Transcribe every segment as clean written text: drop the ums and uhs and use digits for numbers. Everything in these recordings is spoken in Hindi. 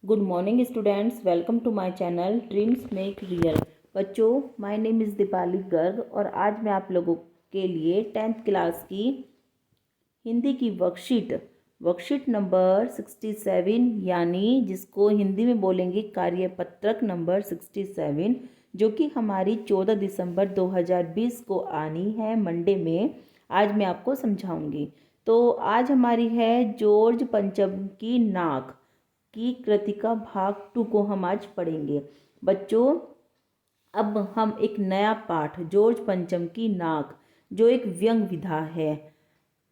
Good morning students, welcome to my channel dreams make real. बच्चों, my name is Deepali Garg और आज मैं आप लोगों के लिए 10th क्लास की हिंदी की वर्कशीट नंबर 67 यानी जिसको हिंदी में बोलेंगे कार्यपत्रक नंबर 67, जो कि हमारी 14 दिसंबर 2020 को आनी है मंडे में। आज मैं आपको समझाऊंगी। तो आज हमारी है जॉर्ज पंचम की नाक की कृतिका भाग 2 को हम आज पढ़ेंगे। बच्चों, अब हम एक नया पाठ जॉर्ज पंचम की नाक, जो एक व्यंग विधा है,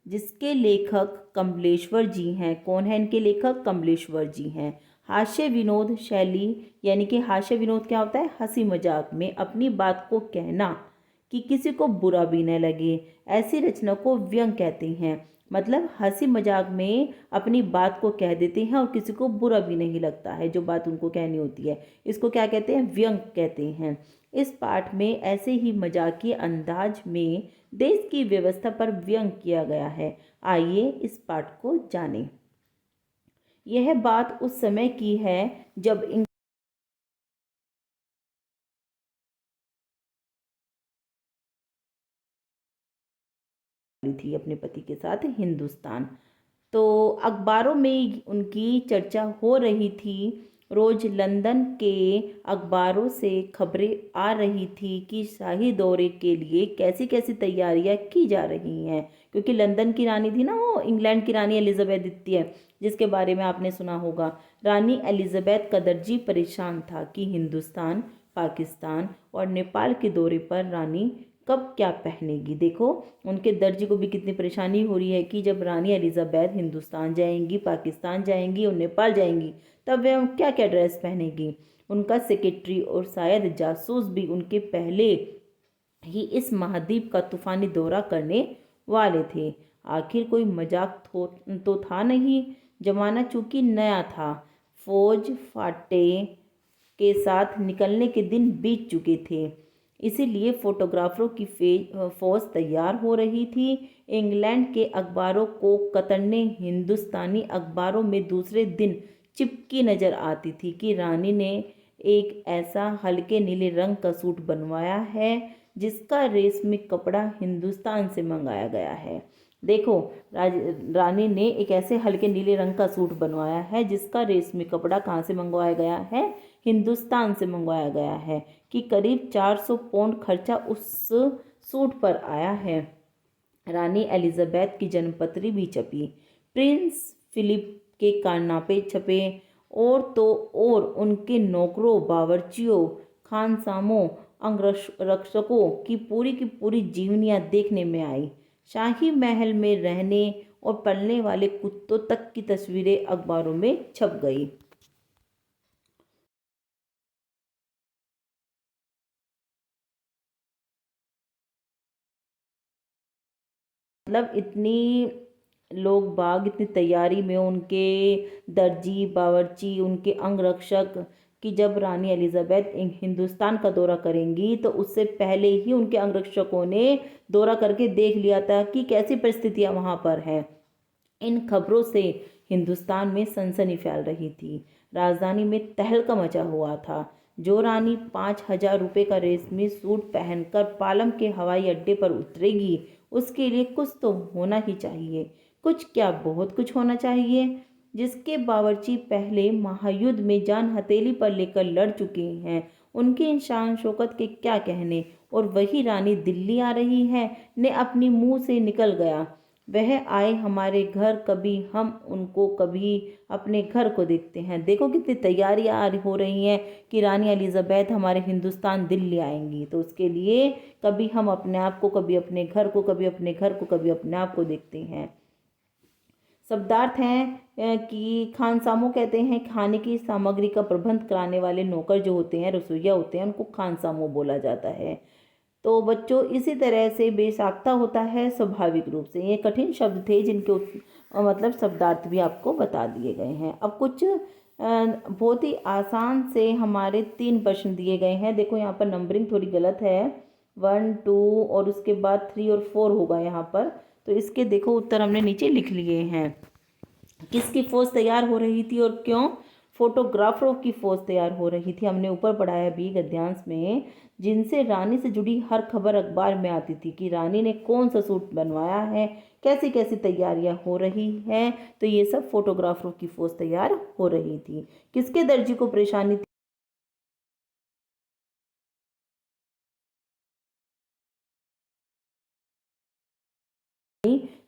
जिसके लेखक कमलेश्वर जी हैं। कौन है इनके लेखक? कमलेश्वर जी हैं। हास्य विनोद शैली, यानी कि हास्य विनोद क्या होता है? हंसी मजाक में अपनी बात को कहना कि किसी को बुरा भी न लगे, ऐसी रचना को व्यंग कहते हैं। मतलब हंसी मजाक में अपनी बात को कह देते हैं और किसी को बुरा भी नहीं लगता है जो बात उनको कहनी होती है। इसको क्या कहते हैं? व्यंग कहते हैं। इस पाठ में ऐसे ही मजाकिया अंदाज में देश की व्यवस्था पर व्यंग किया गया है। आइए इस पाठ को जानें। यह बात उस समय की है जब थी अपने पति के साथ हिंदुस्तान। तो अखबारों में उनकी चर्चा हो रही थी। रोज लंदन के अखबारों से खबरें आ रही थी कि शाही दौरे के लिए कैसी कैसी तैयारियां की जा रही हैं, क्योंकि लंदन की रानी थी ना, वो इंग्लैंड की रानी एलिजाबेथ द्वितीय, जिसके बारे में आपने सुना होगा। रानी एलिजाबेथ का दर्जी परेशान था कि हिंदुस्तान, पाकिस्तान और नेपाल के दौरे पर रानी कब क्या पहनेगी। देखो, उनके दर्जी को भी कितनी परेशानी हो रही है कि जब रानी एलिजाबेथ हिंदुस्तान जाएंगी, पाकिस्तान जाएंगी और नेपाल जाएंगी, तब वह क्या क्या ड्रेस पहनेगी। उनका सेक्रेटरी और शायद जासूस भी उनके पहले ही इस महाद्वीप का तूफानी दौरा करने वाले थे। आखिर कोई मजाक तो था नहीं। जमाना चूंकि नया था, फौज फाटे के साथ निकलने के दिन बीत चुके थे, इसीलिए फोटोग्राफरों की फौज तैयार हो रही थी। इंग्लैंड के अखबारों को कतरने हिंदुस्तानी अखबारों में दूसरे दिन चिपकी नजर आती थी कि रानी ने एक ऐसा हल्के नीले रंग का सूट बनवाया है जिसका रेशमी कपड़ा हिंदुस्तान से मंगाया गया है। देखो, रानी ने एक ऐसे हल्के नीले रंग का सूट बनवाया है जिसका रेशमी कपड़ा कहाँ से मंगवाया गया है? हिंदुस्तान से मंगवाया गया है। कि करीब 400 पाउंड खर्चा उस सूट पर आया है। रानी एलिजाबेथ की जन्मपत्री भी छपी, प्रिंस फिलिप के कारनामे छपे, और तो और उनके नौकरों, बावर्चियों, खानसामों, अंगरक्षकों की पूरी जीवनियां देखने में आई। शाही महल में रहने और पलने वाले कुत्तों तक की तस्वीरें अखबारों में छप गई। मतलब इतनी लोग बाग इतनी तैयारी में, उनके दर्जी, बावर्ची, उनके अंगरक्षक, कि जब रानी एलिजाबेथ हिंदुस्तान का दौरा करेंगी तो उससे पहले ही उनके अंगरक्षकों ने दौरा करके देख लिया था कि कैसी परिस्थितियां वहां पर हैं। इन खबरों से हिंदुस्तान में सनसनी फैल रही थी। राजधानी में तहलका मचा हुआ था। जो रानी 5,000 रुपये का रेशमी सूट पहनकर पालम के हवाई अड्डे पर उतरेगी, उसके लिए कुछ तो होना ही चाहिए। कुछ क्या, बहुत कुछ होना चाहिए। जिसके बावर्ची पहले महायुद्ध में जान हथेली पर लेकर लड़ चुके हैं, उनकी इन शान शौकत के क्या कहने। और वही रानी दिल्ली आ रही है, ने अपनी मुंह से निकल गया, वह आए हमारे घर, कभी हम उनको, कभी अपने घर को देखते हैं। देखो कितनी तैयारियां हो रही हैं कि रानी एलिजाबेथ हमारे हिंदुस्तान दिल्ली आएंगी, तो उसके लिए कभी हम अपने आप को, कभी अपने घर को, कभी अपने घर को, कभी अपने आप को देखते हैं। शब्दार्थ हैं कि खानसामों कहते हैं खाने की सामग्री का प्रबंध कराने वाले नौकर जो होते हैं, रसोइया होते हैं, उनको खानसामों बोला जाता है। तो बच्चों, इसी तरह से बेसाख्ता होता है स्वाभाविक रूप से। ये कठिन शब्द थे जिनके मतलब शब्दार्थ भी आपको बता दिए गए हैं। अब कुछ बहुत ही आसान से हमारे 3 प्रश्न दिए गए हैं। देखो, यहाँ पर नंबरिंग थोड़ी गलत है, 1 2 और उसके बाद 3 और 4 होगा यहाँ पर। तो इसके देखो उत्तर हमने नीचे लिख लिए हैं। किसकी फौज तैयार हो रही थी और क्यों? फोटोग्राफरों की फौज तैयार हो रही थी। हमने ऊपर पढ़ा है अभी गद्यांश में, जिनसे रानी से जुड़ी हर खबर अखबार में आती थी कि रानी ने कौन सा सूट बनवाया है, कैसी कैसी तैयारियां हो रही हैं। तो ये सब फोटोग्राफरों की फौज तैयार हो रही थी। किसके दर्जी को परेशानी थी?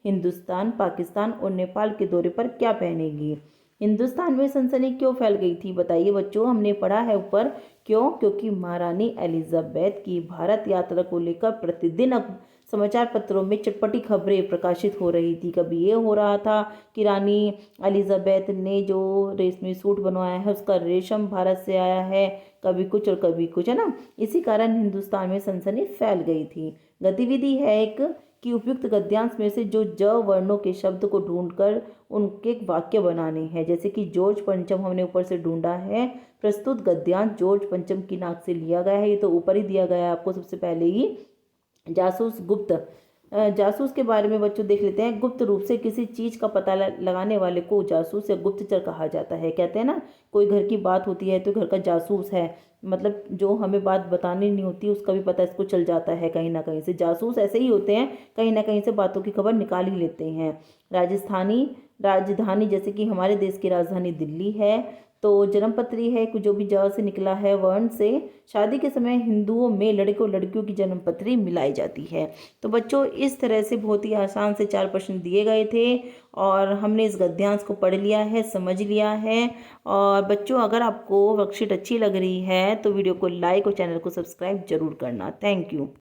हिंदुस्तान, पाकिस्तान और नेपाल के दौरे पर क्या पहनेगी? हिंदुस्तान में सनसनी क्यों फैल गई थी? बताइए बच्चों, हमने पढ़ा है ऊपर। क्यों? क्योंकि महारानी एलिजाबेथ की भारत यात्रा को लेकर प्रतिदिन समाचार पत्रों में चटपटी खबरें प्रकाशित हो रही थी। कभी ये हो रहा था कि रानी एलिजाबेथ ने जो रेशमी सूट बनवाया है उसका रेशम भारत से आया है, कभी कुछ और कभी कुछ, है ना। इसी कारण हिंदुस्तान में सनसनी फैल गई थी। गतिविधि है एक कि उपयुक्त गद्यांश में से जो ज वर्णों के शब्द को ढूंढकर उनके वाक्य बनाने हैं। जैसे कि जॉर्ज पंचम हमने ऊपर से ढूंढा है। प्रस्तुत गद्यांश जॉर्ज पंचम की नाक से लिया गया है। ये तो ऊपर ही दिया गया है आपको सबसे पहले ही। जासूस गुप्त, जासूस के बारे में बच्चों देख लेते हैं। गुप्त रूप से किसी चीज का पता लगाने वाले को जासूस या गुप्तचर कहा जाता है। कहते हैं ना, कोई घर की बात होती है तो घर का जासूस है, मतलब जो हमें बात बतानी नहीं होती उसका भी पता इसको चल जाता है कहीं ना कहीं से। जासूस ऐसे ही होते हैं, कहीं ना कहीं से बातों की खबर निकाल ही लेते हैं। राजस्थानी राजधानी, जैसे कि हमारे देश की राजधानी दिल्ली है। तो जन्मपत्री है जो भी ज से निकला है वर्ण से। शादी के समय हिंदुओं में लड़कों लड़कियों की जन्मपत्री मिलाई जाती है। तो बच्चों इस तरह से बहुत ही आसान से 4 प्रश्न दिए गए थे और हमने इस गद्यांश को पढ़ लिया है, समझ लिया है। और बच्चों अगर आपको वर्कशीट अच्छी लग रही है तो वीडियो को लाइक और चैनल को सब्सक्राइब जरूर करना। Thank you.